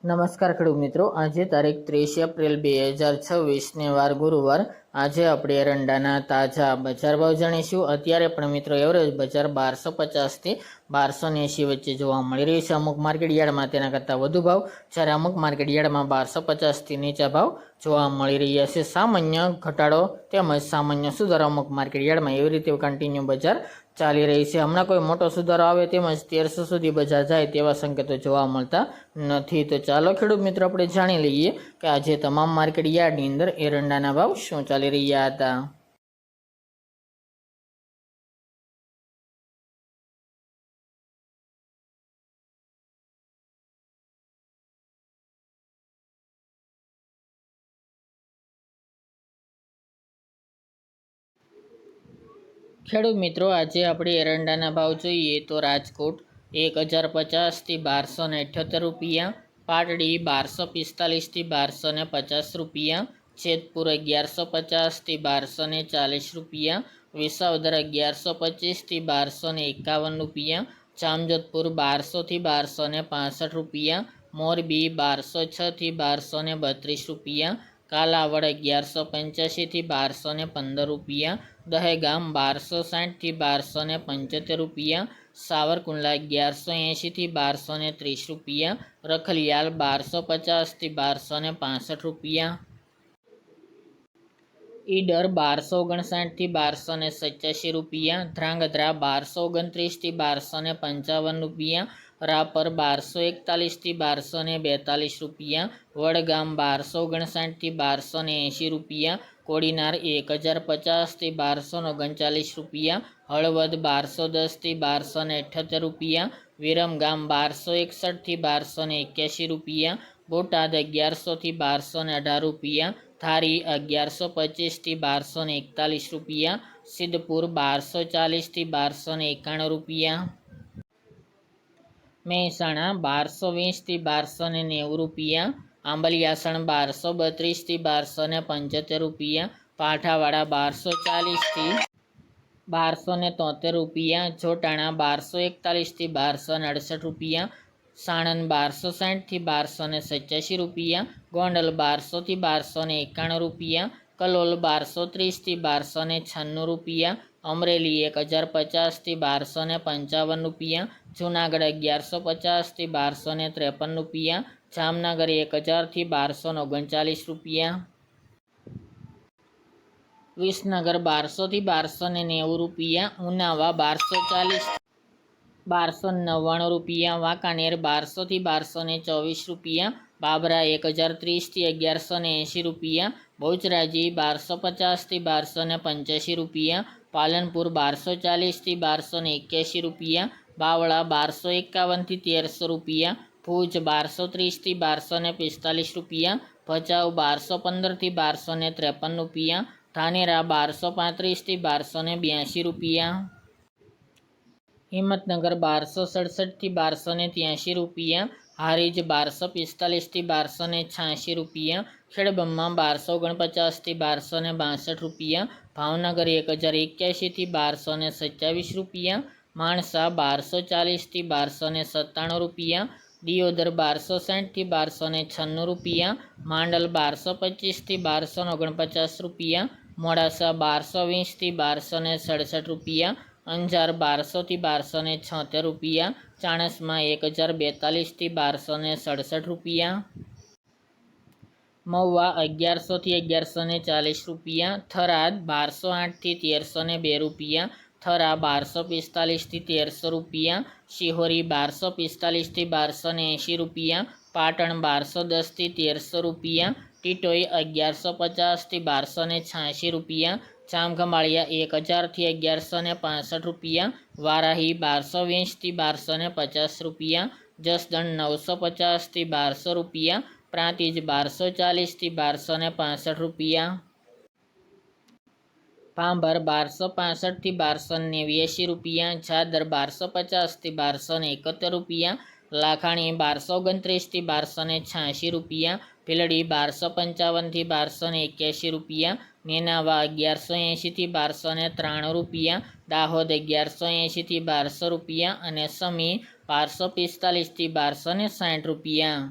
નમસ્કાર ખેડૂત મિત્રો, આજે તારીખ 30 એપ્રિલ 2026 વાર ગુરુવાર। આજે આપણે એરંડાના તાજા બજાર ભાવ જાણીશું। અત્યારે પણ મિત્રો એવરેજ બજાર 1250 થી 1280 વચ્ચે જોવા મળી રહ્યું છે। અમુક માર્કેટ યાર્ડમાં તેના કરતાં વધુ ભાવ, જ્યારે અમુક માર્કેટ યાર્ડમાં 1250 થી નીચા ભાવ જોવા મળી રહ્યા છે। સામાન્ય ઘટાડો તેમજ સામાન્ય સુધારો અમુક માર્કેટ યાર્ડમાં એવી રીતે કન્ટિન્યુ બજાર ચાલી રહી છે। હમણાં કોઈ મોટો સુધારો આવે તેમજ 1300 સુધી બજાર જાય તેવા સંકેતો જોવા મળતા નથી। તો ચાલો ખેડૂત મિત્રો આપણે જાણી લઈએ કે આજે તમામ માર્કેટ યાર્ડની અંદર એરંડાના ભાવ શું ચાલી રહ્યા હતા। ખેડૂત મિત્રો, આજે આપણે એરંડાના ભાવ જોઈએ તો રાજકોટ 1050 થી 1278 રૂપિયા, પાટડી 1245 થી 1250 રૂપિયા, જેતપુર 1150 થી 1240 રૂપિયા, વિસાવદર 1125 થી 1251 રૂપિયા, જામજોધપુર 1200 થી 1265 રૂપિયા, મોરબી 1206 થી 1232 રૂપિયા, કાલાવડ 1185 થી 1215 રૂપિયા, દહેગામ 1260 થી 1275 રૂપિયા, સાવરકુંડલા 1180 થી 1230 રૂપિયા, રખલિયાલ 1250 થી 1265 રૂપિયા, ઈડર 1259 થી 1287 રૂપિયા, ધ્રાંગધ્રા 1229 થી 1255 રૂપિયા, રાપર 1241 થી 1242 રૂપિયા, વડગામ 1259 થી 1280 રૂપિયા, કોડીનાર 1050 થી 1239 રૂપિયા, હળવદ 1210 થી 1278 રૂપિયા, વિરમગામ 1261 થી 1281 રૂપિયા, બોટાદ 1100 થી 1218 રૂપિયા, ધારી 1125 થી 1241 રૂપિયા, સિદ્ધપુર 1240 થી 1291 રૂપિયા, મહેસાણા 1220 થી 1290 રૂપિયા, આંબલિયાસણ 1232 થી 1275 રૂપિયા, પાઠાવાડા 1240 થી 1273 રૂપિયા, જોટાણા 1241 થી 1268 રૂપિયા, સાણંદ 1260 થી 1287 રૂપિયા, ગોંડલ 1200 થી 1291 રૂપિયા, કલોલ 1230 થી 1296 રૂપિયા, અમરેલી 1050 થી 1255 રૂપિયા, જૂનાગઢ 1150 થી 1253 રૂપિયા, જામનગર 1000 થી 1239 રૂપિયા, વિસનગર 1200 થી 1290 રૂપિયા, ઉનાવા 1240 1299 રૂપિયા, વાંકાનેર 1200 થી 1224 રૂપિયા, બાબરા 1030 થી 1180 રૂપિયા, બહુચરાજી 1250 થી 1285 રૂપિયા, પાલનપુર 1240 થી 1281 રૂપિયા, બાવળા 1251 થી 1300 રૂપિયા, ભુજ 1230 થી 1245 રૂપિયા, ભચાઉ 1215 થી 1253 રૂપિયા, ધાનેરા 1235 થી 1282 રૂપિયા, હિંમતનગર 1267 થી 1283 રૂપિયા, હારીજ 1245 થી 1286 રૂપિયા, ખેડબ્રહ્મા 1249 થી 1262 રૂપિયા, ભાવનગર 1081 થી 1227 રૂપિયા, માણસા 1240 થી 1297 રૂપિયા, દિયોદર 1260 થી 1296 રૂપિયા, માંડલ 1225 થી 1249 રૂપિયા, મોડાસા 1220 થી 1267 રૂપિયા, અંજાર 1200 થી 1276 રૂપિયા, ચાણસ્મા 1042 થી 1267 રૂપિયા, મહુવા 1100 થી 1140 રૂપિયા, થરાદ 1208 થી 1302 રૂપિયા, થરા 1245 થી 1300 રૂપિયા, શિહોરી 1245 થી 1280 રૂપિયા, પાટણ 1210 થી 1300 રૂપિયા, ટીટોઈ 1150 થી 1286 રૂપિયા, જામખંભાળિયા 1000 થી 1165 રૂપિયા, વારાહી 1220 થી 1250 રૂપિયા, જસદણ 950 થી 1200 રૂપિયા, પ્રાંતિજ 1240 થી 1265 રૂપિયા, ભાંભર 1265 થી 1289 રૂપિયા, ઝાદર 1250 થી 1271 રૂપિયા, લાખાણી 1229 થી 1286 રૂપિયા, ભીલડી 1255 થી 1281 રૂપિયા, નેનાવા 1180 થી 1293 રૂપિયા, દાહોદ 1180 થી 1200 રૂપિયા અને સમી 1245 થી 1260 રૂપિયા।